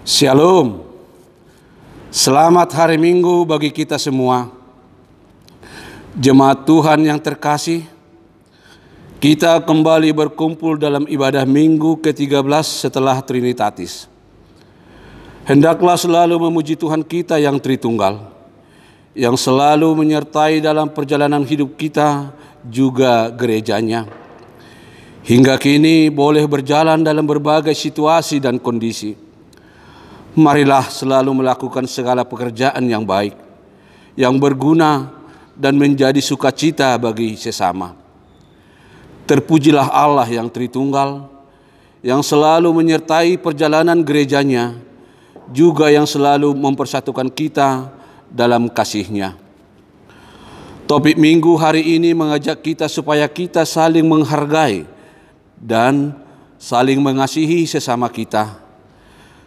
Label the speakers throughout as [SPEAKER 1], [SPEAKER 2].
[SPEAKER 1] Shalom. Selamat hari Minggu bagi kita semua. Jemaat Tuhan yang terkasih, kita kembali berkumpul dalam ibadah Minggu ke-13 setelah Trinitatis. Hendaklah selalu memuji Tuhan kita yang Tritunggal, yang selalu menyertai dalam perjalanan hidup kita, juga gerejanya. Hingga kini boleh berjalan dalam berbagai situasi dan kondisi. Marilah selalu melakukan segala pekerjaan yang baik, yang berguna dan menjadi sukacita bagi sesama. Terpujilah Allah yang Tritunggal, yang selalu menyertai perjalanan gerejanya, juga yang selalu mempersatukan kita dalam kasih-Nya. Topik Minggu hari ini mengajak kita supaya kita saling menghargai dan saling mengasihi sesama kita.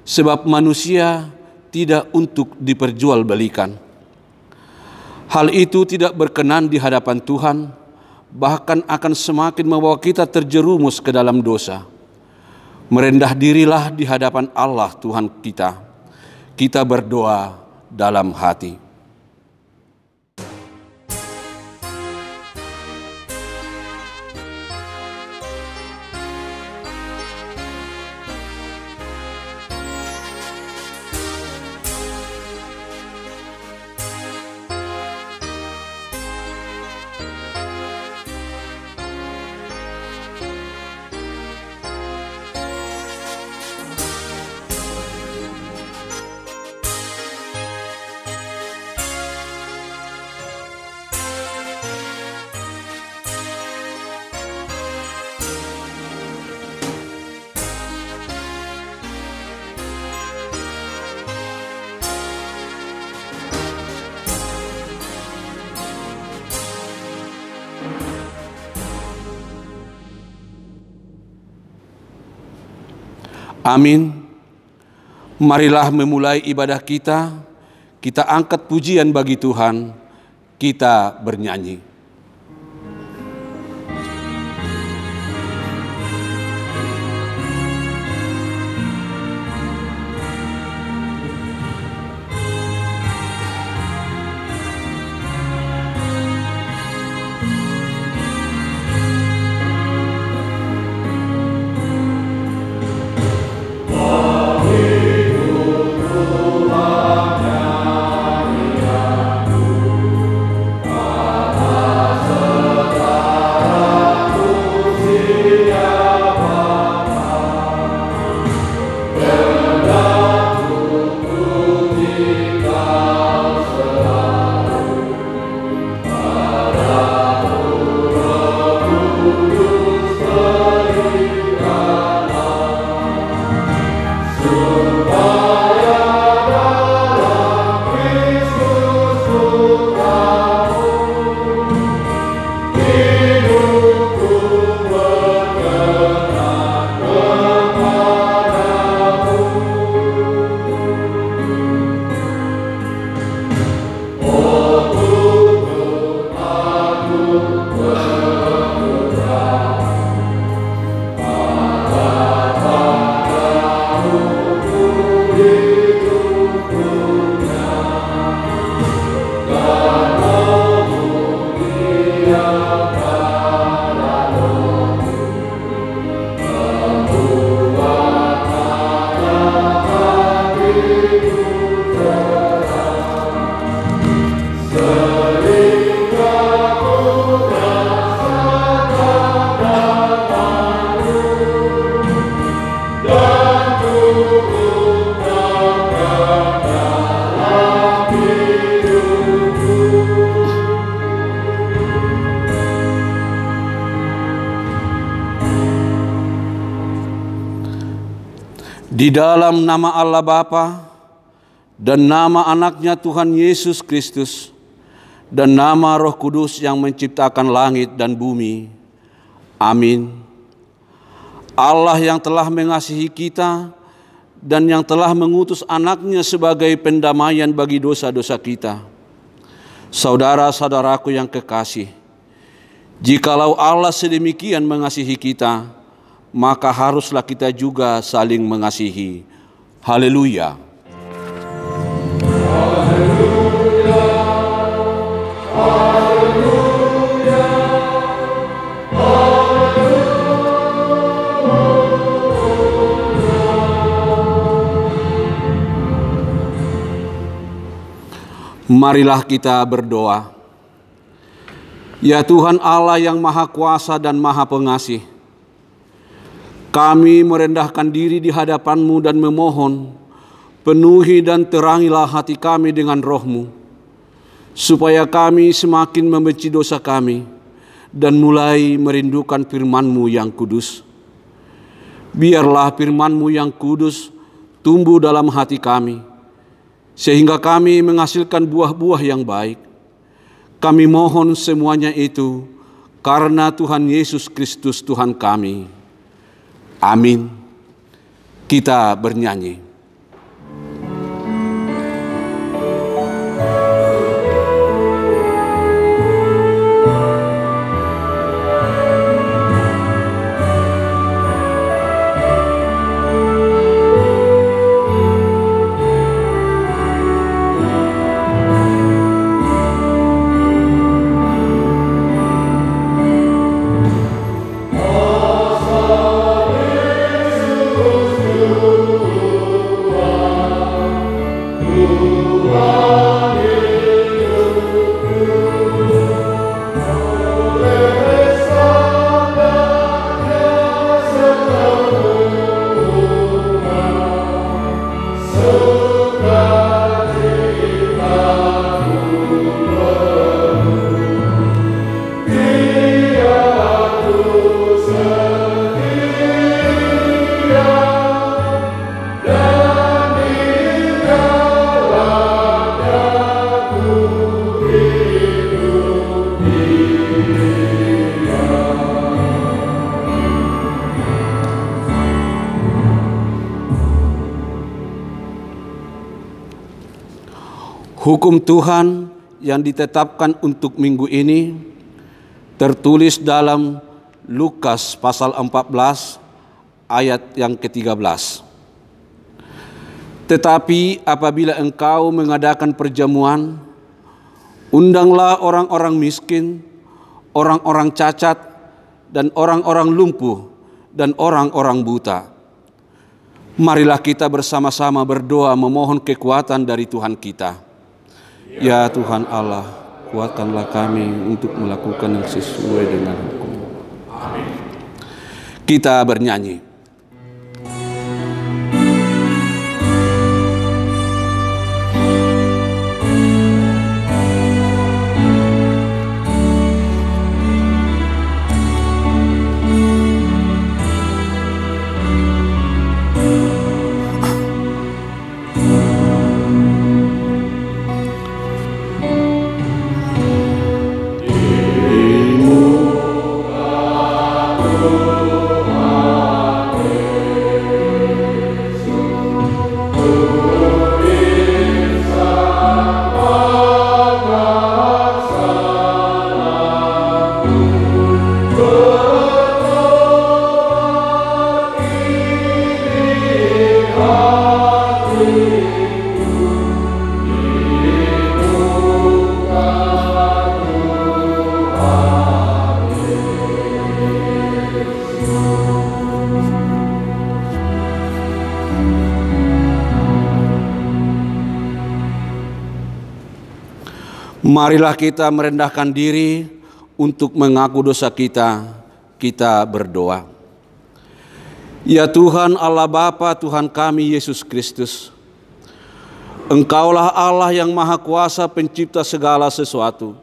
[SPEAKER 1] Sebab manusia tidak untuk diperjualbelikan. Hal itu tidak berkenan di hadapan Tuhan, bahkan akan semakin membawa kita terjerumus ke dalam dosa. Merendah dirilah di hadapan Allah Tuhan kita. Kita berdoa dalam hati. Amin. Marilah memulai ibadah kita. Kita angkat pujian bagi Tuhan. Kita bernyanyi. Di dalam nama Allah Bapa dan nama anaknya Tuhan Yesus Kristus dan nama Roh Kudus yang menciptakan langit dan bumi. Amin. Allah yang telah mengasihi kita dan yang telah mengutus anaknya sebagai pendamaian bagi dosa-dosa kita. Saudara-saudaraku yang kekasih, jikalau Allah sedemikian mengasihi kita, maka haruslah kita juga saling mengasihi. Haleluya. Marilah kita berdoa. Ya Tuhan Allah yang Maha Kuasa dan Maha Pengasih, kami merendahkan diri di hadapan-Mu dan memohon, penuhi dan terangilah hati kami dengan Roh-Mu, supaya kami semakin membenci dosa kami dan mulai merindukan firman-Mu yang kudus. Biarlah firman-Mu yang kudus tumbuh dalam hati kami, sehingga kami menghasilkan buah-buah yang baik. Kami mohon semuanya itu karena Tuhan Yesus Kristus Tuhan kami. Amin. Kita bernyanyi. Hukum Tuhan yang ditetapkan untuk minggu ini tertulis dalam Lukas pasal 14 ayat yang ke-13. Tetapi apabila engkau mengadakan perjamuan, undanglah orang-orang miskin, orang-orang cacat, dan orang-orang lumpuh, dan orang-orang buta. Marilah kita bersama-sama berdoa memohon kekuatan dari Tuhan kita. Ya Tuhan Allah, kuatkanlah kami untuk melakukan yang sesuai dengan hukum. Amin. Kita bernyanyi. Marilah kita merendahkan diri untuk mengaku dosa kita. Kita berdoa. Ya Tuhan Allah Bapa, Tuhan kami Yesus Kristus, Engkaulah Allah yang Maha Kuasa, pencipta segala sesuatu.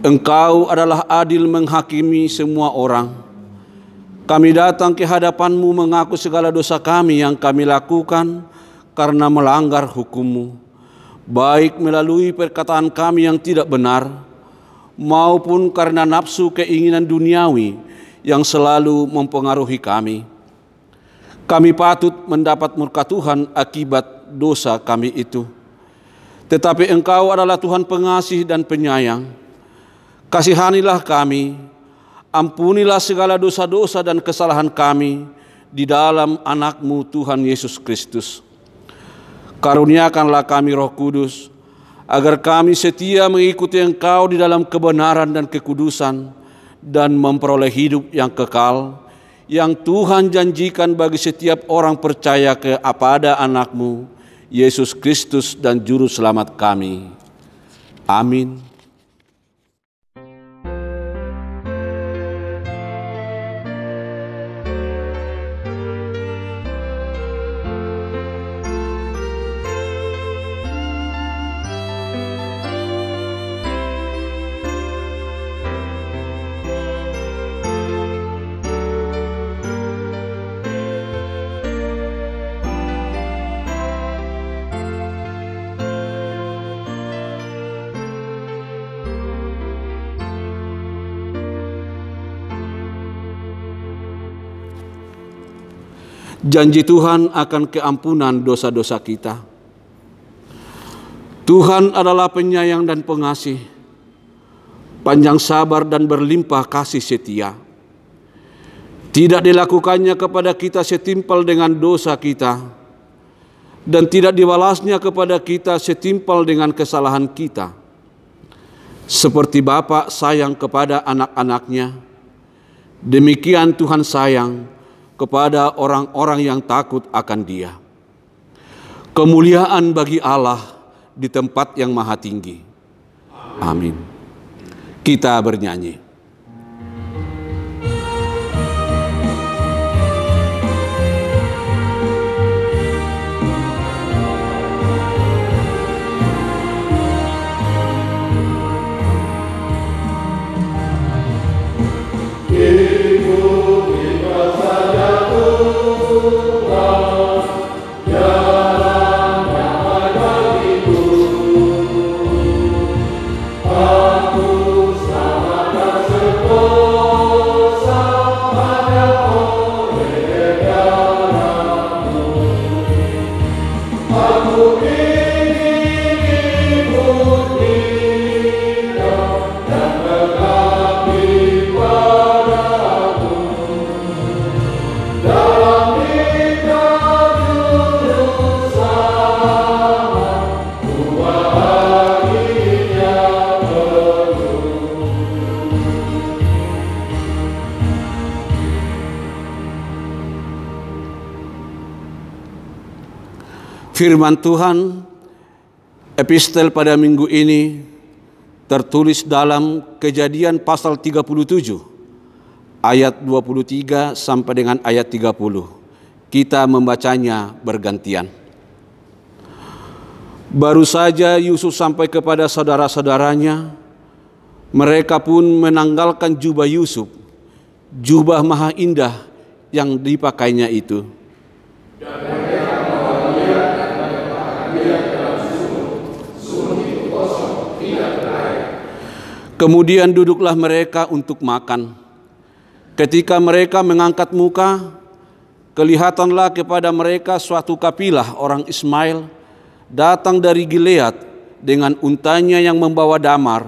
[SPEAKER 1] Engkau adalah adil menghakimi semua orang. Kami datang ke hadapan-Mu mengaku segala dosa kami yang kami lakukan karena melanggar hukum-Mu, baik melalui perkataan kami yang tidak benar, maupun karena nafsu keinginan duniawi yang selalu mempengaruhi kami. Kami patut mendapat murka Tuhan akibat dosa kami itu. Tetapi Engkau adalah Tuhan pengasih dan penyayang. Kasihanilah kami, ampunilah segala dosa-dosa dan kesalahan kami di dalam anak-Mu Tuhan Yesus Kristus. Karuniakanlah kami Roh Kudus, agar kami setia mengikuti Engkau di dalam kebenaran dan kekudusan, dan memperoleh hidup yang kekal, yang Tuhan janjikan bagi setiap orang percaya kepada anak-Mu, Yesus Kristus dan Juru Selamat kami. Amin. Janji Tuhan akan keampunan dosa-dosa kita. Tuhan adalah penyayang dan pengasih, panjang sabar dan berlimpah kasih setia. Tidak dilakukannya kepada kita setimpal dengan dosa kita, dan tidak dibalasnya kepada kita setimpal dengan kesalahan kita. Seperti Bapa sayang kepada anak-anaknya, demikian Tuhan sayang kepada orang-orang yang takut akan Dia. Kemuliaan bagi Allah di tempat yang maha tinggi. Amin. Kita bernyanyi. Firman Tuhan, epistel pada minggu ini tertulis dalam Kejadian pasal 37, ayat 23 sampai dengan ayat 30. Kita membacanya bergantian. Baru saja Yusuf sampai kepada saudara-saudaranya, mereka pun menanggalkan jubah Yusuf, jubah maha indah yang dipakainya itu. Kemudian duduklah mereka untuk makan. Ketika mereka mengangkat muka, kelihatanlah kepada mereka suatu kapilah orang Ismail datang dari Gilead dengan untanya yang membawa damar,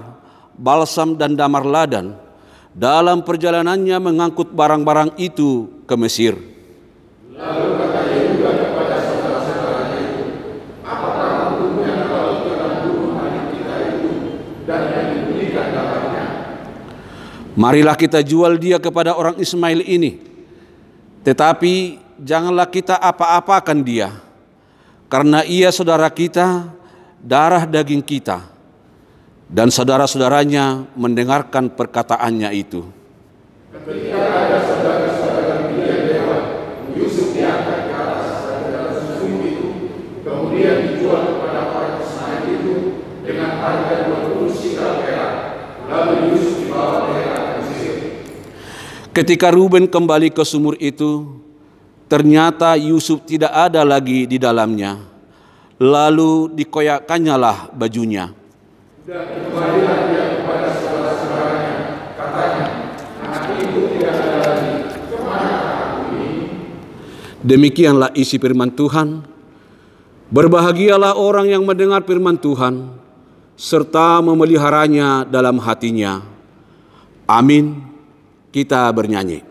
[SPEAKER 1] balsam dan damar ladan, dalam perjalanannya mengangkut barang-barang itu ke Mesir. Lalu katanya juga kepada saudara-saudaranya itu, apakah hukumnya kalau telah bunuh adik kita itu dan yang dibelikan darahnya? Marilah kita jual dia kepada orang Ismail ini, tetapi janganlah kita apa-apakan dia, karena ia saudara kita, darah daging kita. Dan saudara-saudaranya mendengarkan perkataannya itu. Ketika ada saudara-saudara Midian lewat, Yusuf diangkat ke atas dalam susu itu, kemudian dijual kepada orang Ismail itu dengan harga 20 sikal perak. Lalu Yusuf dibawa mereka ke Mesir. Ketika Ruben kembali ke sumur itu, ternyata Yusuf tidak ada lagi di dalamnya. Lalu dikoyakkannyalah bajunya. Dan kembalilah dia kepada saudara-saudaranya, katanya, anak itu tidak ada lagi, kemana aku ini? Demikianlah isi firman Tuhan. Berbahagialah orang yang mendengar firman Tuhan, serta memeliharanya dalam hatinya. Amin. Kita bernyanyi.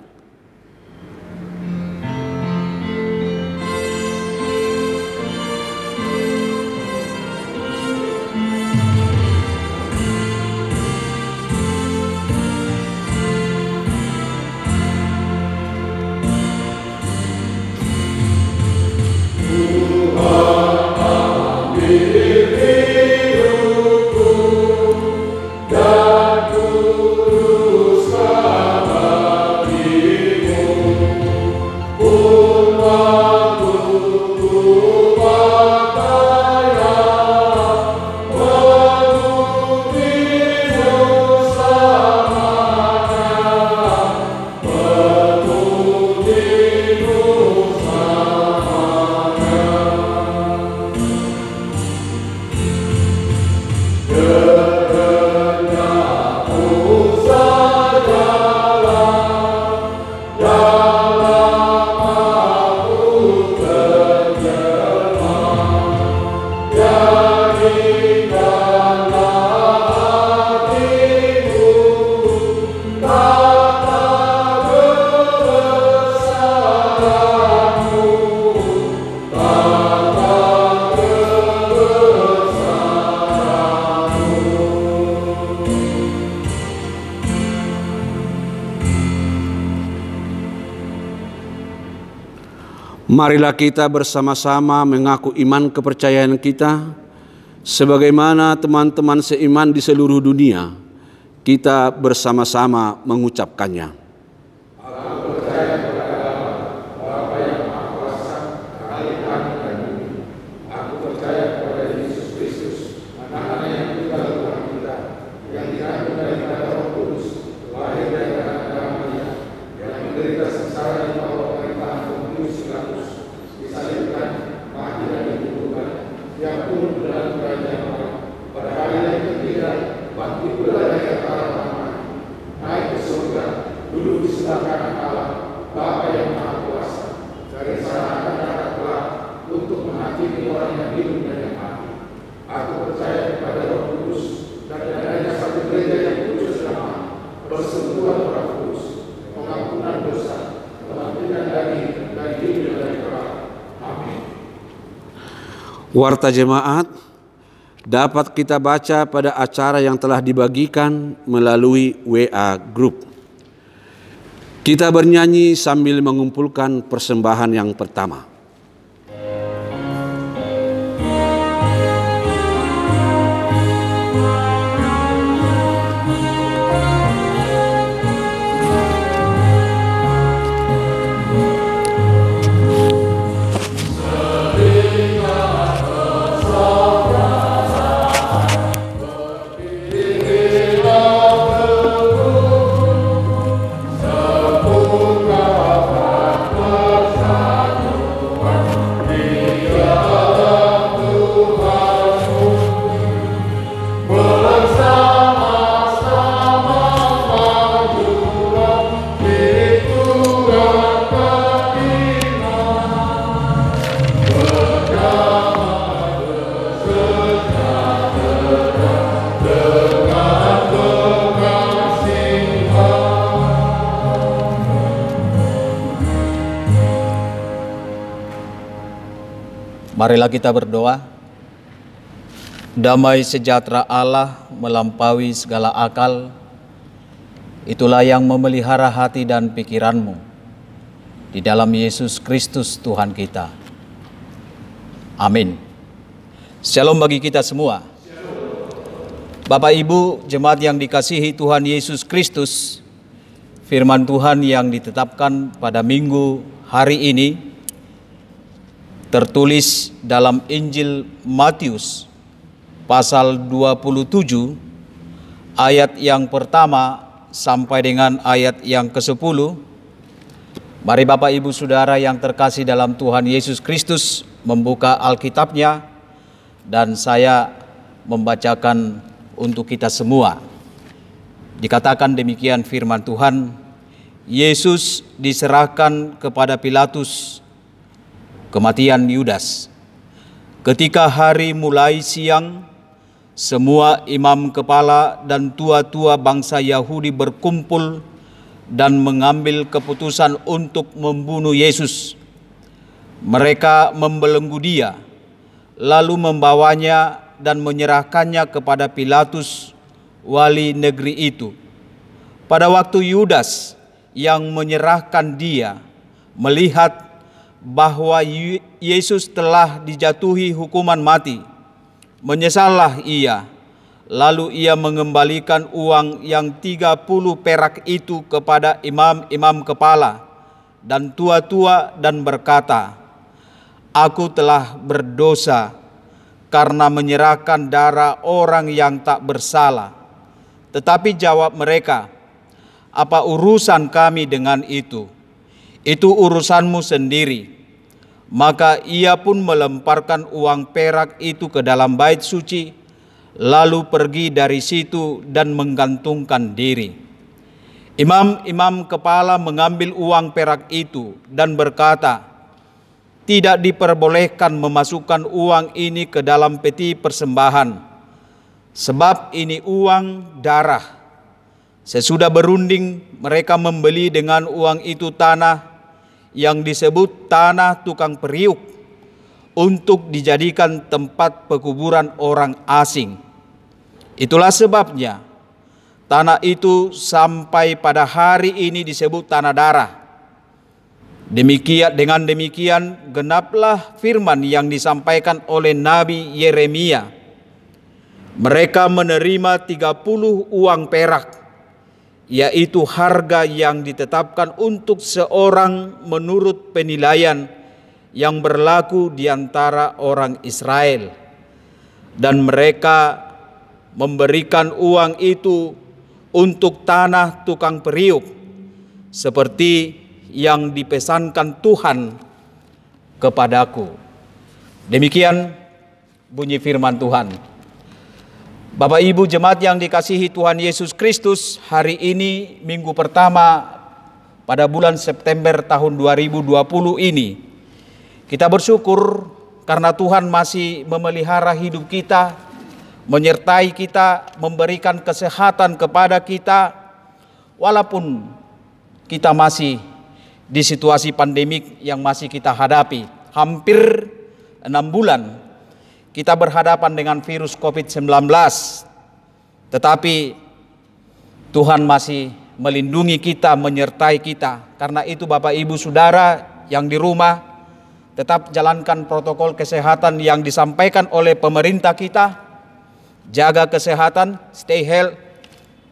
[SPEAKER 1] Marilah kita bersama-sama mengaku iman kepercayaan kita, sebagaimana teman-teman seiman di seluruh dunia, kita bersama-sama mengucapkannya. Aku percaya kepada Allah, Bapa yang Maha Kuasa, Khalik langit dan bumi. Aku percaya kepada Yesus Kristus, Anak-Nya yang tunggal Tuhan kita, yang dikandung dari Roh Kudus, lahir dari Maria, yang menderita sengsara di bawah pemerintahan Pontius Pilatus, disalibkan, mati dan dikuburkan, yang turun dalam kerajaan Allah, pada hari yang ketiga bangkit dari antara mati, naik ke surga, duduk di sebelah kanan Allah, Bapa yang Maha Kuasa, dari sana akan datang kelak untuk menghakimi orang yang hidup dan yang mati. Aku percaya kepada Roh Kudus dan adanya satu gereja yang kudus dan damai, persekutuan Roh Kudus, pengampunan dosa, kebangkitan dari hidup dan dari neraka. Amin. Warta jemaat dapat kita baca pada acara yang telah dibagikan melalui WA Group. Kita bernyanyi sambil mengumpulkan persembahan yang pertama.
[SPEAKER 2] Marilah kita berdoa. Damai sejahtera Allah melampaui segala akal, itulah yang memelihara hati dan pikiranmu di dalam Yesus Kristus Tuhan kita. Amin. Shalom bagi kita semua. Bapak Ibu jemaat yang dikasihi Tuhan Yesus Kristus, firman Tuhan yang ditetapkan pada minggu hari ini tertulis dalam Injil Matius pasal 27 ayat yang pertama sampai dengan ayat yang ke-10. Mari Bapak Ibu Saudara yang terkasih dalam Tuhan Yesus Kristus membuka Alkitabnya dan saya membacakan untuk kita semua. Dikatakan demikian firman Tuhan, Yesus diserahkan kepada Pilatus, kematian Yudas. Ketika hari mulai siang, semua imam kepala dan tua-tua bangsa Yahudi berkumpul dan mengambil keputusan untuk membunuh Yesus. Mereka membelenggu dia, lalu membawanya dan menyerahkannya kepada Pilatus, wali negeri itu. Pada waktu Yudas yang menyerahkan dia melihat bahwa Yesus telah dijatuhi hukuman mati, menyesallah ia. Lalu ia mengembalikan uang yang 30 perak itu kepada imam-imam kepala dan tua-tua dan berkata, "Aku telah berdosa karena menyerahkan darah orang yang tak bersalah." Tetapi jawab mereka, "Apa urusan kami dengan itu? Itu urusanmu sendiri." Maka ia pun melemparkan uang perak itu ke dalam bait suci, lalu pergi dari situ dan menggantungkan diri. Imam-imam kepala mengambil uang perak itu dan berkata, "Tidak diperbolehkan memasukkan uang ini ke dalam peti persembahan, sebab ini uang darah." Sesudah berunding, mereka membeli dengan uang itu tanah yang disebut tanah tukang periuk untuk dijadikan tempat pekuburan orang asing. Itulah sebabnya tanah itu sampai pada hari ini disebut tanah darah. Dengan demikian genaplah firman yang disampaikan oleh Nabi Yeremia. Mereka menerima 30 uang perak, yaitu harga yang ditetapkan untuk seorang menurut penilaian yang berlaku di antara orang Israel. Dan mereka memberikan uang itu untuk tanah tukang periuk, seperti yang dipesankan Tuhan kepadaku. Demikian bunyi firman Tuhan. Bapak Ibu jemaat yang dikasihi Tuhan Yesus Kristus, hari ini minggu pertama pada bulan September tahun 2020 ini, kita bersyukur karena Tuhan masih memelihara hidup kita, menyertai kita, memberikan kesehatan kepada kita, walaupun kita masih di situasi pandemik yang masih kita hadapi. Hampir 6 bulan kita berhadapan dengan virus COVID-19. Tetapi Tuhan masih melindungi kita, menyertai kita. Karena itu Bapak Ibu Saudara yang di rumah, tetap jalankan protokol kesehatan yang disampaikan oleh pemerintah kita. Jaga kesehatan, stay healthy,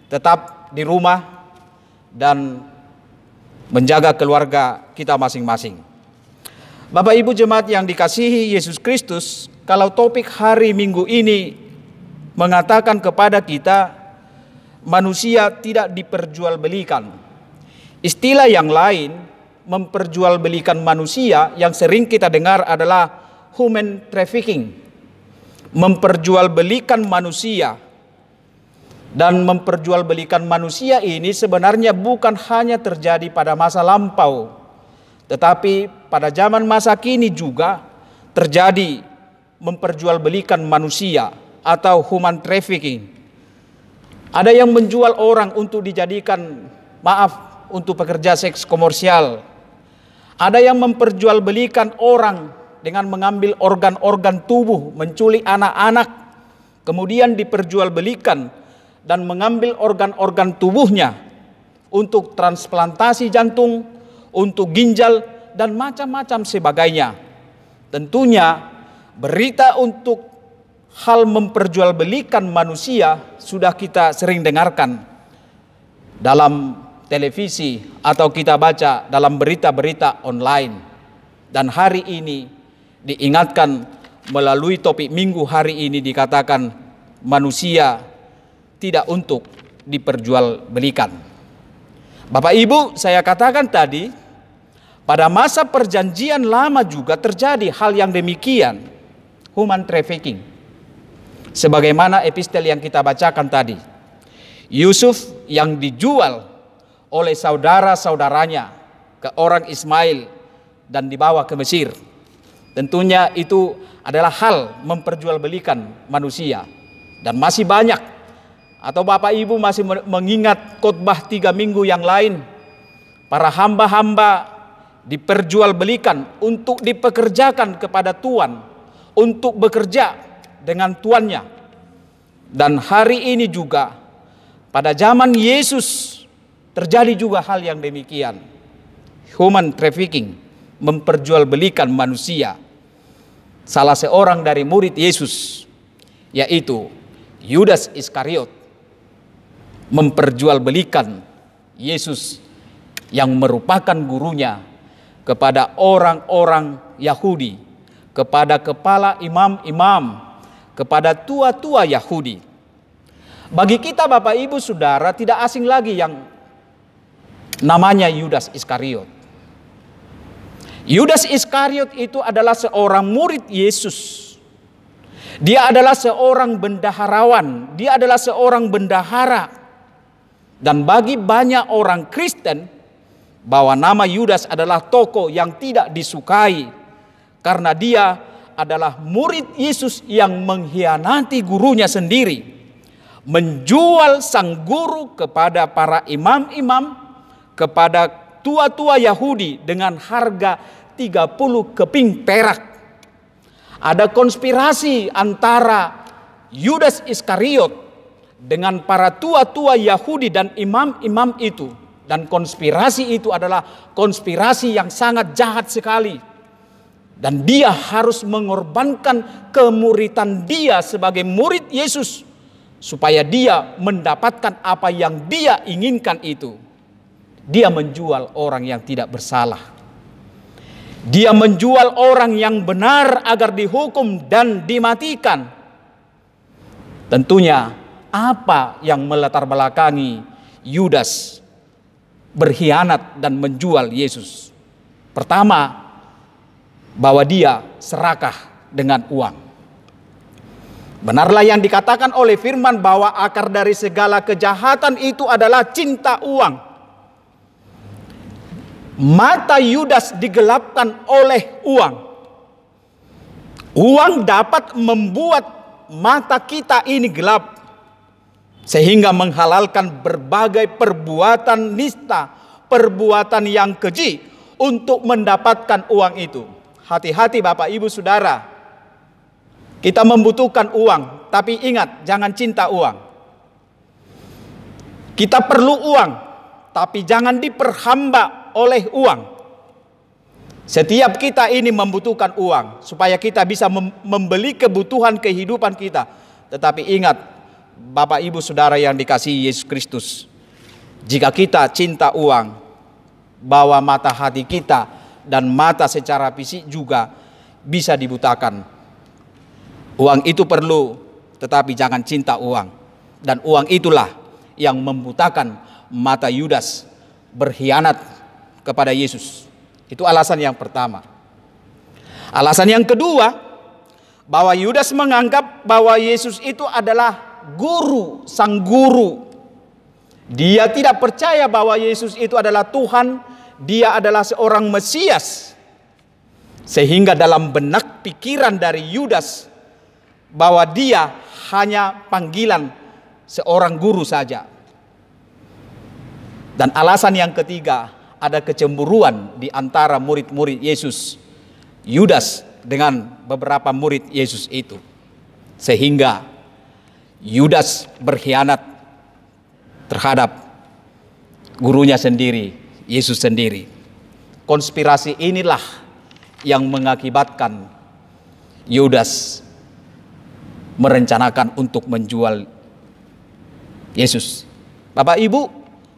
[SPEAKER 2] tetap di rumah, dan menjaga keluarga kita masing-masing. Bapak Ibu jemaat yang dikasihi Yesus Kristus, kalau topik hari Minggu ini mengatakan kepada kita, manusia tidak diperjualbelikan. Istilah yang lain, memperjualbelikan manusia yang sering kita dengar adalah human trafficking. Memperjualbelikan manusia. Dan memperjualbelikan manusia ini sebenarnya bukan hanya terjadi pada masa lampau, tetapi pada zaman masa kini juga terjadi memperjualbelikan manusia atau human trafficking. Ada yang menjual orang untuk dijadikan, untuk pekerja seks komersial. Ada yang memperjualbelikan orang dengan mengambil organ-organ tubuh, menculik anak-anak, kemudian diperjualbelikan dan mengambil organ-organ tubuhnya untuk transplantasi jantung, untuk ginjal, dan macam-macam sebagainya. Tentunya berita untuk hal memperjualbelikan manusia sudah kita sering dengarkan dalam televisi atau kita baca dalam berita-berita online. Dan hari ini diingatkan melalui topik minggu hari ini dikatakan manusia tidak untuk diperjualbelikan. Bapak Ibu, saya katakan tadi, pada masa perjanjian lama juga terjadi hal yang demikian, human trafficking. Sebagaimana epistel yang kita bacakan tadi, Yusuf yang dijual oleh saudara-saudaranya ke orang Ismail dan dibawa ke Mesir. Tentunya itu adalah hal memperjualbelikan manusia. Dan masih banyak. Atau Bapak Ibu masih mengingat khotbah 3 minggu yang lain, para hamba-hamba diperjualbelikan untuk dipekerjakan kepada Tuhan, untuk bekerja dengan tuannya. Dan hari ini juga pada zaman Yesus terjadi juga hal yang demikian. Human trafficking, memperjualbelikan manusia. Salah seorang dari murid Yesus, yaitu Yudas Iskariot, memperjualbelikan Yesus yang merupakan gurunya kepada orang-orang Yahudi, kepada kepala imam-imam, kepada tua-tua Yahudi. Bagi kita Bapak Ibu Saudara tidak asing lagi yang namanya Yudas Iskariot. Yudas Iskariot itu adalah seorang murid Yesus. Dia adalah seorang bendaharawan, dia adalah seorang bendahara. Dan bagi banyak orang Kristen, bahwa nama Yudas adalah tokoh yang tidak disukai karena dia adalah murid Yesus yang mengkhianati gurunya sendiri, menjual sang guru kepada para imam-imam, kepada tua-tua Yahudi dengan harga 30 keping perak. Ada konspirasi antara Yudas Iskariot dengan para tua-tua Yahudi dan imam-imam itu Dan konspirasi itu adalah konspirasi yang sangat jahat sekali. Dan dia harus mengorbankan kemuritan dia sebagai murid Yesus, supaya dia mendapatkan apa yang dia inginkan itu. Dia menjual orang yang tidak bersalah. Dia menjual orang yang benar agar dihukum dan dimatikan. Tentunya apa yang melatar belakangi Yudas berkhianat dan menjual Yesus? Pertama, bahwa dia serakah dengan uang. Benarlah yang dikatakan oleh firman bahwa akar dari segala kejahatan itu adalah cinta uang. Mata Yudas digelapkan oleh uang. Uang dapat membuat mata kita ini gelap, sehingga menghalalkan berbagai perbuatan nista, perbuatan yang keji untuk mendapatkan uang itu. Hati-hati Bapak Ibu Saudara, kita membutuhkan uang, tapi ingat, jangan cinta uang. Kita perlu uang, tapi jangan diperhamba oleh uang. Setiap kita ini membutuhkan uang supaya kita bisa membeli kebutuhan kehidupan kita. Tetapi ingat, Bapak Ibu Saudara yang dikasihi Yesus Kristus, jika kita cinta uang, bahwa mata hati kita dan mata secara fisik juga bisa dibutakan. Uang itu perlu, tetapi jangan cinta uang. Dan uang itulah yang membutakan mata Yudas berkhianat kepada Yesus. Itu alasan yang pertama. Alasan yang kedua, bahwa Yudas menganggap bahwa Yesus itu adalah guru, sang guru. Dia tidak percaya bahwa Yesus itu adalah Tuhan, dia adalah seorang Mesias. Sehingga dalam benak pikiran dari Yudas, bahwa dia hanya panggilan seorang guru saja. Dan alasan yang ketiga, ada kecemburuan di antara murid-murid Yesus, Yudas dengan beberapa murid Yesus itu. Sehingga Yudas berkhianat terhadap gurunya sendiri, Yesus sendiri. Konspirasi inilah yang mengakibatkan Yudas merencanakan untuk menjual Yesus. Bapak Ibu,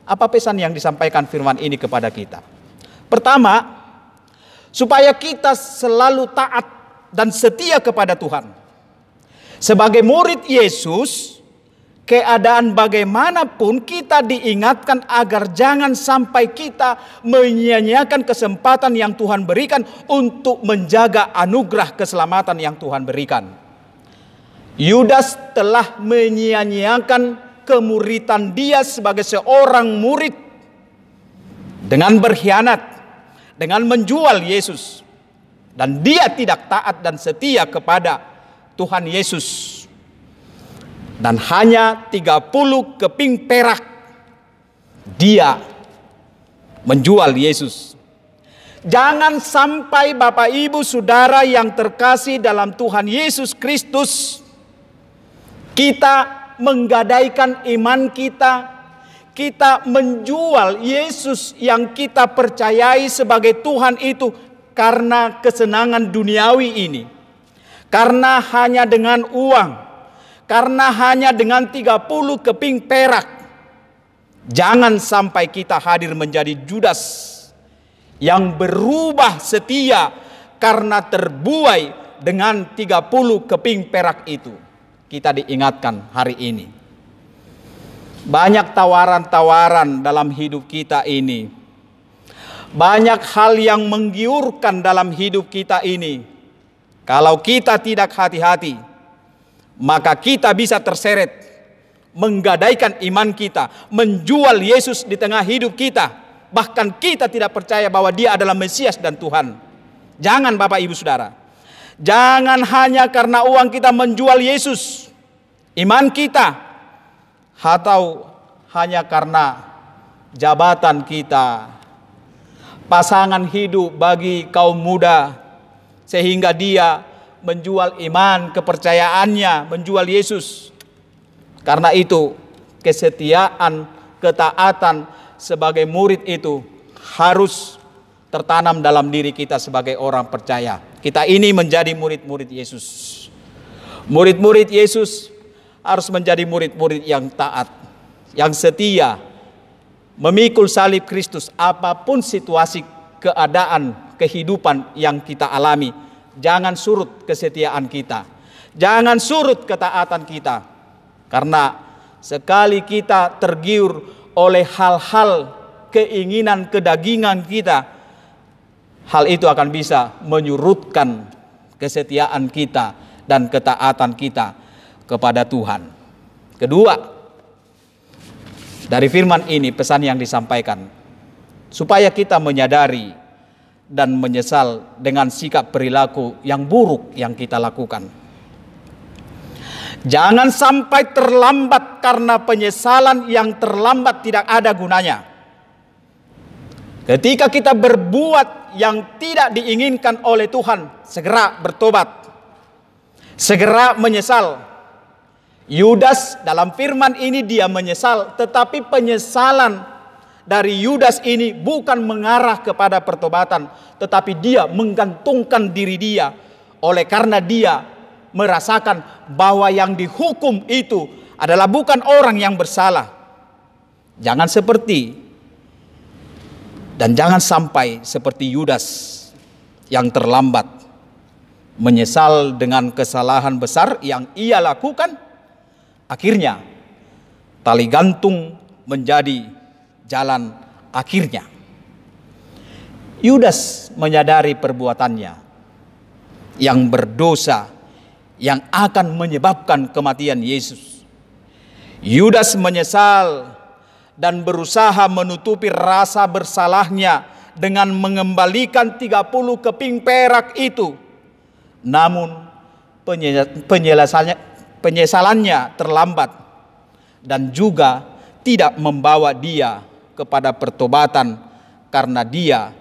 [SPEAKER 2] apa pesan yang disampaikan firman ini kepada kita? Pertama, supaya kita selalu taat dan setia kepada Tuhan. Sebagai murid Yesus, keadaan bagaimanapun kita diingatkan agar jangan sampai kita menyia-nyiakan kesempatan yang Tuhan berikan untuk menjaga anugerah keselamatan yang Tuhan berikan. Yudas telah menyia-nyiakan kemuritan dia sebagai seorang murid dengan berkhianat, dengan menjual Yesus, dan dia tidak taat dan setia kepada Tuhan Yesus. Dan hanya 30 keping perak dia menjual Yesus. Jangan sampai Bapak Ibu Saudara yang terkasih dalam Tuhan Yesus Kristus, kita menggadaikan iman kita, kita menjual Yesus yang kita percayai sebagai Tuhan itu karena kesenangan duniawi ini. Karena hanya dengan uang, karena hanya dengan 30 keping perak. Jangan sampai kita hadir menjadi Judas yang berubah setia karena terbuai dengan 30 keping perak itu. Kita diingatkan hari ini. Banyak tawaran-tawaran dalam hidup kita ini. Banyak hal yang menggiurkan dalam hidup kita ini. Kalau kita tidak hati-hati, maka kita bisa terseret, menggadaikan iman kita, menjual Yesus di tengah hidup kita. Bahkan kita tidak percaya bahwa dia adalah Mesias dan Tuhan. Jangan Bapak Ibu Saudara. Jangan hanya karena uang kita menjual Yesus, iman kita, atau hanya karena jabatan kita, pasangan hidup bagi kaum muda, sehingga dia menjual iman, kepercayaannya, menjual Yesus. Karena itu kesetiaan, ketaatan, sebagai murid itu harus tertanam dalam diri kita sebagai orang percaya. Kita ini menjadi murid-murid Yesus. Murid-murid Yesus harus menjadi murid-murid yang taat, yang setia, memikul salib Kristus apapun situasi, keadaan, kehidupan yang kita alami. Jangan surut kesetiaan kita, jangan surut ketaatan kita, karena sekali kita tergiur oleh hal-hal keinginan kedagingan kita, hal itu akan bisa menyurutkan kesetiaan kita dan ketaatan kita kepada Tuhan. Kedua, dari firman ini pesan yang disampaikan, supaya kita menyadari dan menyesal dengan sikap perilaku yang buruk yang kita lakukan. Jangan sampai terlambat, karena penyesalan yang terlambat tidak ada gunanya. Ketika kita berbuat yang tidak diinginkan oleh Tuhan, segera bertobat, segera menyesal. Yudas dalam firman ini dia menyesal, tetapi penyesalan dari Yudas ini bukan mengarah kepada pertobatan, tetapi dia menggantungkan diri dia oleh karena dia merasakan bahwa yang dihukum itu adalah bukan orang yang bersalah. Jangan seperti dan jangan sampai seperti Yudas yang terlambat menyesal dengan kesalahan besar yang ia lakukan, akhirnya tali gantung menjadi jalan akhirnya. Yudas menyadari perbuatannya yang berdosa yang akan menyebabkan kematian Yesus. Yudas menyesal dan berusaha menutupi rasa bersalahnya dengan mengembalikan 30 keping perak itu. Namun penyesalannya terlambat dan juga tidak membawa dia kepada pertobatan, karena dia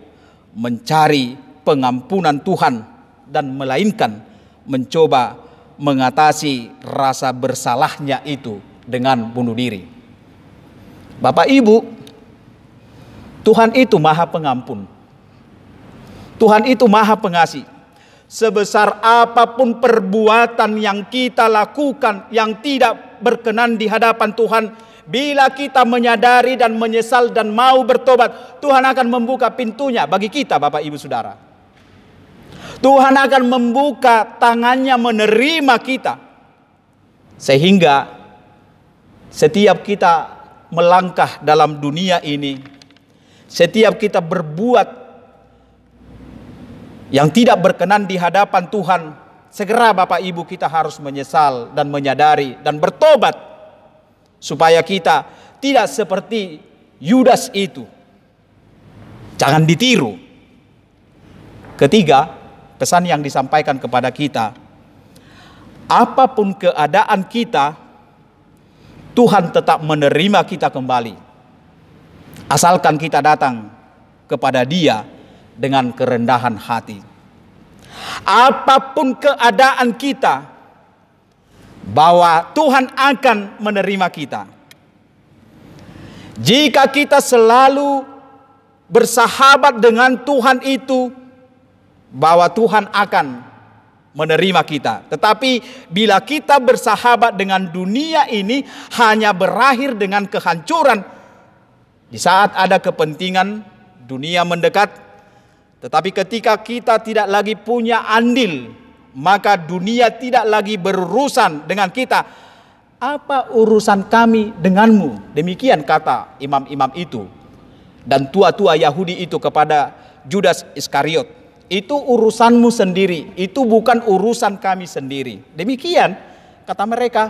[SPEAKER 2] mencari pengampunan Tuhan dan melainkan mencoba mengatasi rasa bersalahnya itu dengan bunuh diri. Bapak Ibu, Tuhan itu Maha Pengampun. Tuhan itu Maha Pengasih. Sebesar apapun perbuatan yang kita lakukan yang tidak berkenan di hadapan Tuhan, bila kita menyadari dan menyesal dan mau bertobat, Tuhan akan membuka pintunya bagi kita, Bapak Ibu Saudara. Tuhan akan membuka tangannya menerima kita. Sehingga setiap kita melangkah dalam dunia ini, setiap kita berbuat yang tidak berkenan di hadapan Tuhan, segera Bapak Ibu kita harus menyesal dan menyadari dan bertobat, supaya kita tidak seperti Yudas itu. Jangan ditiru. Ketiga, pesan yang disampaikan kepada kita, apapun keadaan kita, Tuhan tetap menerima kita kembali, asalkan kita datang kepada Dia dengan kerendahan hati. Apapun keadaan kita, bahwa Tuhan akan menerima kita. Jika kita selalu bersahabat dengan Tuhan itu, bahwa Tuhan akan menerima kita. Tetapi bila kita bersahabat dengan dunia ini, hanya berakhir dengan kehancuran. Di saat ada kepentingan dunia mendekat, tetapi ketika kita tidak lagi punya andil, maka dunia tidak lagi berurusan dengan kita. Apa urusan kami denganmu? Demikian kata imam-imam itu dan tua-tua Yahudi itu kepada Judas Iskariot. Itu urusanmu sendiri, itu bukan urusan kami sendiri. Demikian kata mereka.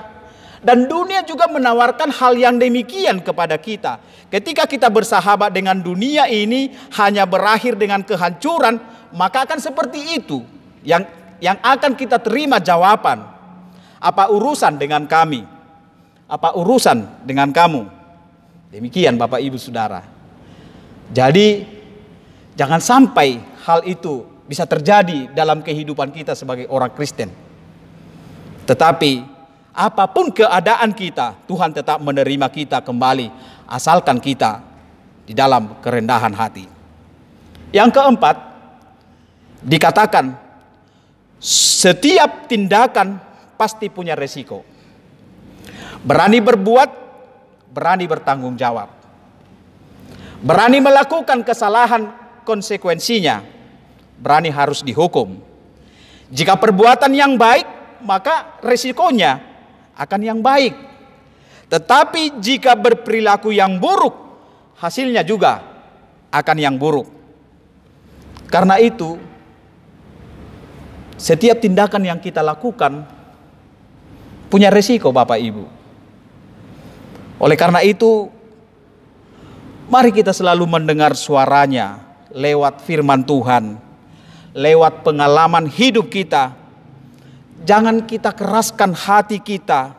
[SPEAKER 2] Dan dunia juga menawarkan hal yang demikian kepada kita. Ketika kita bersahabat dengan dunia ini hanya berakhir dengan kehancuran, maka akan seperti itu yang akan kita terima jawaban. Apa urusan dengan kami? Apa urusan dengan kamu? Demikian Bapak Ibu Saudara. Jadi jangan sampai hal itu bisa terjadi dalam kehidupan kita sebagai orang Kristen. Tetapi apapun keadaan kita, Tuhan tetap menerima kita kembali, asalkan kita di dalam kerendahan hati. Yang keempat, dikatakan setiap tindakan pasti punya resiko. Berani berbuat, berani bertanggung jawab. Berani melakukan kesalahan, konsekuensinya berani harus dihukum. Jika perbuatan yang baik, maka resikonya akan yang baik. Tetapi jika berperilaku yang buruk, hasilnya juga akan yang buruk. Karena itu, setiap tindakan yang kita lakukan punya resiko, Bapak Ibu. Oleh karena itu, mari kita selalu mendengar suaranya lewat firman Tuhan, lewat pengalaman hidup kita. Jangan kita keraskan hati kita,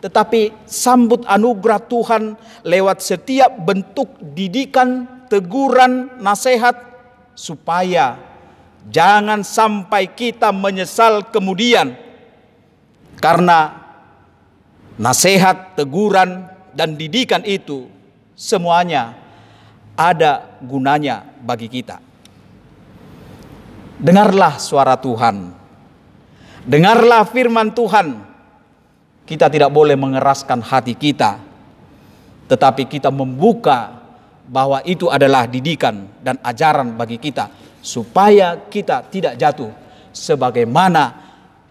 [SPEAKER 2] tetapi sambut anugerah Tuhan lewat setiap bentuk didikan, teguran, nasihat, supaya jangan sampai kita menyesal kemudian. Karena nasihat, teguran, dan didikan itu semuanya ada gunanya bagi kita. Dengarlah suara Tuhan. Dengarlah firman Tuhan. Kita tidak boleh mengeraskan hati kita, tetapi kita membuka bahwa itu adalah didikan dan ajaran bagi kita, supaya kita tidak jatuh sebagaimana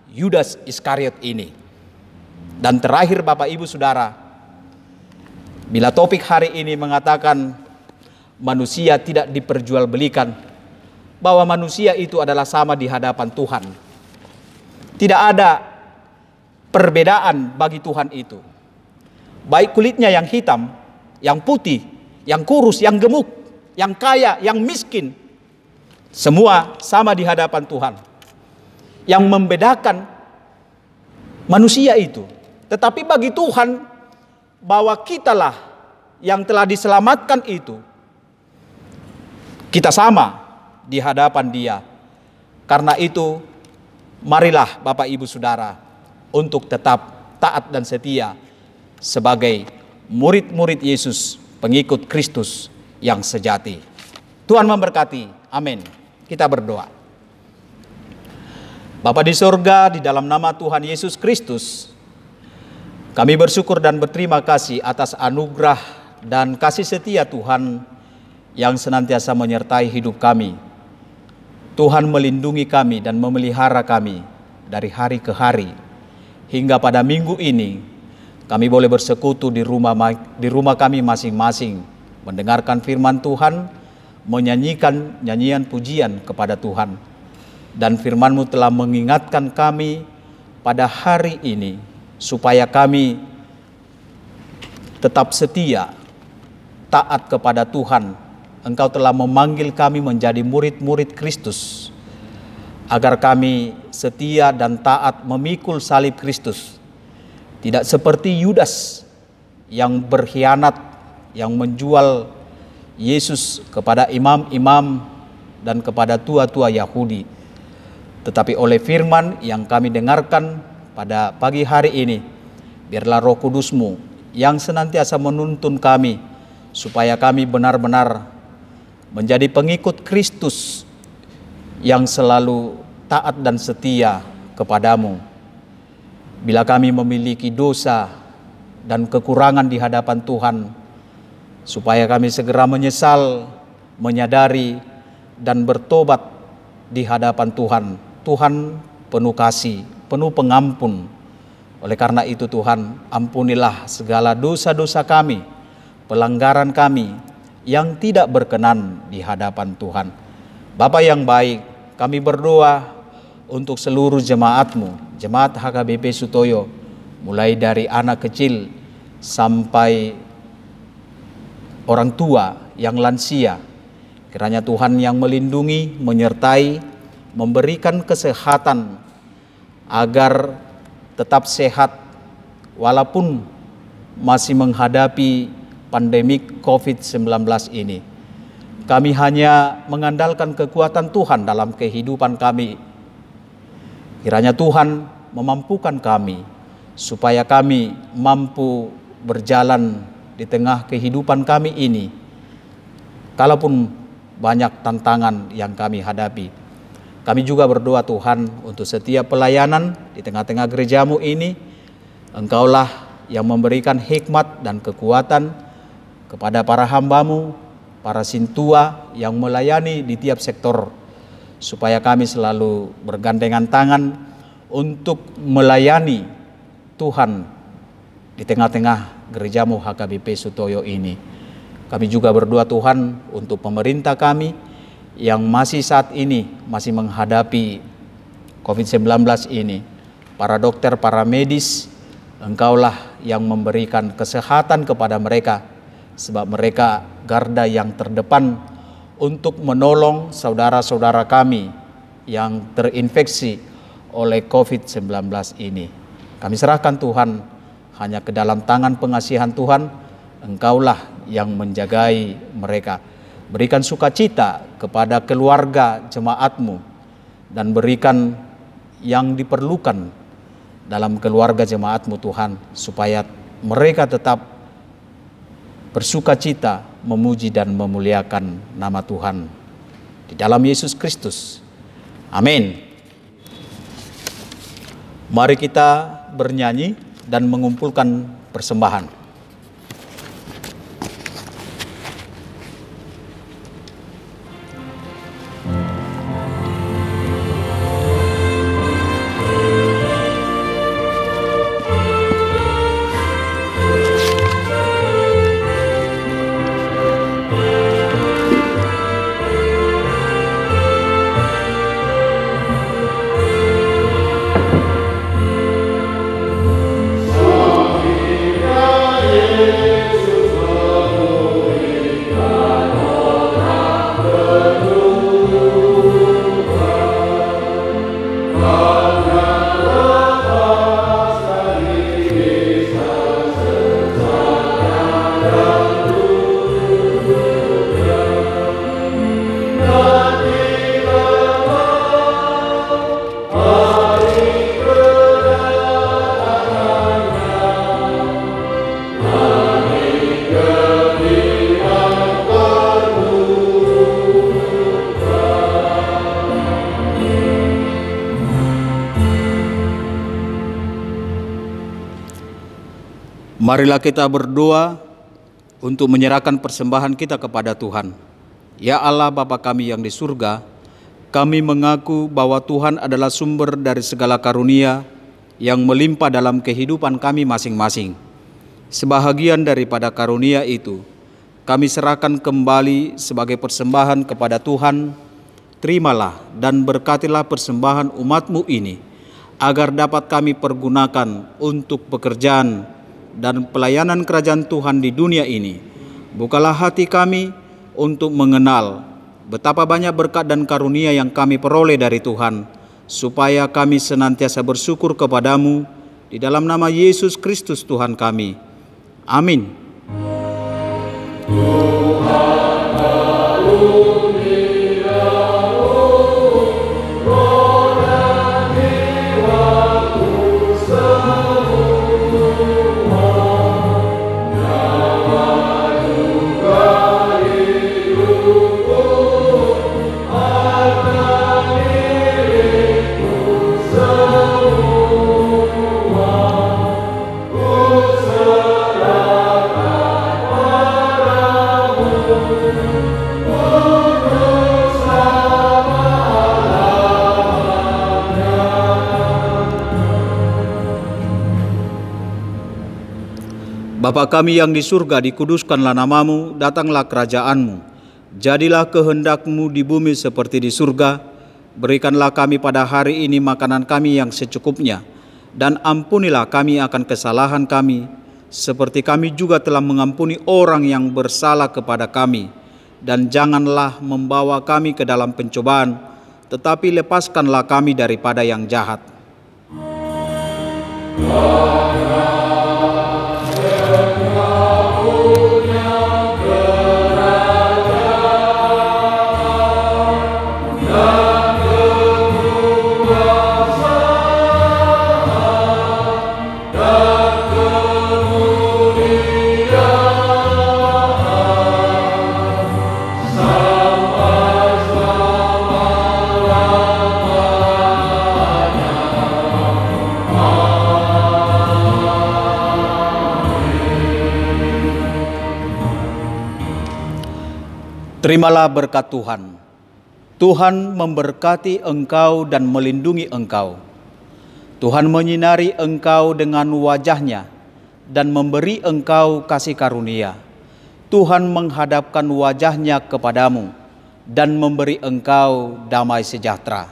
[SPEAKER 2] Yudas Iskariot ini. Dan terakhir, Bapak Ibu Saudara, bila topik hari ini mengatakan manusia tidak diperjualbelikan, bahwa manusia itu adalah sama di hadapan Tuhan. Tidak ada perbedaan bagi Tuhan itu. Baik kulitnya yang hitam, yang putih, yang kurus, yang gemuk, yang kaya, yang miskin, semua sama di hadapan Tuhan. Yang membedakan manusia itu. Tetapi bagi Tuhan, bahwa kitalah yang telah diselamatkan itu, kita sama di hadapan Dia. Karena itu, marilah Bapak Ibu Saudara untuk tetap taat dan setia sebagai murid-murid Yesus, pengikut Kristus yang sejati. Tuhan memberkati. Amin. Kita berdoa. Bapa di surga, di dalam nama Tuhan Yesus Kristus, kami bersyukur dan berterima kasih atas anugerah dan kasih setia Tuhan yang senantiasa menyertai hidup kami. Tuhan melindungi kami dan memelihara kami dari hari ke hari. Hingga pada minggu ini, kami boleh bersekutu di rumah kami masing-masing, mendengarkan firman Tuhan, menyanyikan nyanyian pujian kepada Tuhan. Dan firman-Mu telah mengingatkan kami pada hari ini, supaya kami tetap setia, taat kepada Tuhan. Engkau telah memanggil kami menjadi murid-murid Kristus, agar kami setia dan taat memikul salib Kristus. Tidak seperti Yudas yang berkhianat, yang menjual Yesus kepada imam-imam dan kepada tua-tua Yahudi. Tetapi oleh firman yang kami dengarkan pada pagi hari ini, biarlah Roh Kudus-Mu yang senantiasa menuntun kami, supaya kami benar-benar menjadi pengikut Kristus yang selalu taat dan setia kepadamu. Bila kami memiliki dosa dan kekurangan di hadapan Tuhan, supaya kami segera menyesal, menyadari, dan bertobat di hadapan Tuhan. Tuhan penuh kasih, penuh pengampun. Oleh karena itu Tuhan, ampunilah segala dosa-dosa kami, pelanggaran kami yang tidak berkenan di hadapan Tuhan. Bapa yang baik, kami berdoa untuk seluruh jemaat-Mu, jemaat HKBP Sutoyo, mulai dari anak kecil sampai orang tua yang lansia. Kiranya Tuhan yang melindungi, menyertai, memberikan kesehatan agar tetap sehat walaupun masih menghadapi pandemik COVID-19 ini. Kami hanya mengandalkan kekuatan Tuhan dalam kehidupan kami. Kiranya Tuhan memampukan kami supaya kami mampu berjalan di tengah kehidupan kami ini kalaupun banyak tantangan yang kami hadapi. Kami juga berdoa Tuhan untuk setiap pelayanan di tengah-tengah gerejamu ini. Engkaulah yang memberikan hikmat dan kekuatan kepada para hambamu, para sintua yang melayani di tiap sektor, supaya kami selalu bergandengan tangan untuk melayani Tuhan di tengah-tengah gerejamu HKBP Sutoyo ini. Kami juga berdoa Tuhan untuk pemerintah kami yang masih saat ini masih menghadapi COVID-19 ini. Para dokter, para medis, Engkaulah yang memberikan kesehatan kepada mereka, sebab mereka garda yang terdepan untuk menolong saudara-saudara kami yang terinfeksi oleh COVID-19 ini. Kami serahkan Tuhan hanya ke dalam tangan pengasihan Tuhan. Engkaulah yang menjagai mereka. Berikan sukacita kepada keluarga jemaat-Mu dan berikan yang diperlukan dalam keluarga jemaat-Mu Tuhan, supaya mereka tetap bersukacita memuji dan memuliakan nama Tuhan di dalam Yesus Kristus. Amin. Mari kita bernyanyi dan mengumpulkan persembahan. Marilah kita berdoa untuk menyerahkan persembahan kita kepada Tuhan. Ya Allah Bapa kami yang di surga, kami mengaku bahwa Tuhan adalah sumber dari segala karunia yang melimpah dalam kehidupan kami masing-masing. Sebahagian daripada karunia itu, kami serahkan kembali sebagai persembahan kepada Tuhan. Terimalah dan berkatilah persembahan umat-Mu ini, agar dapat kami pergunakan untuk pekerjaan dan pelayanan kerajaan Tuhan di dunia ini. Bukalah hati kami untuk mengenal betapa banyak berkat dan karunia yang kami peroleh dari Tuhan, supaya kami senantiasa bersyukur kepadamu di dalam nama Yesus Kristus Tuhan kami. Amin. Bapa kami yang di surga, dikuduskanlah namamu, datanglah kerajaanmu. Jadilah kehendak-Mu di bumi seperti di surga. Berikanlah kami pada hari ini makanan kami yang secukupnya. Dan ampunilah kami akan kesalahan kami, seperti kami juga telah mengampuni orang yang bersalah kepada kami. Dan janganlah membawa kami ke dalam pencobaan, tetapi lepaskanlah kami daripada yang jahat. Terimalah berkat Tuhan. Tuhan memberkati engkau dan melindungi engkau. Tuhan menyinari engkau dengan wajah-Nya dan memberi engkau kasih karunia. Tuhan menghadapkan wajah-Nya kepadamu dan memberi engkau damai sejahtera.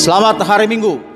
[SPEAKER 2] Selamat hari Minggu.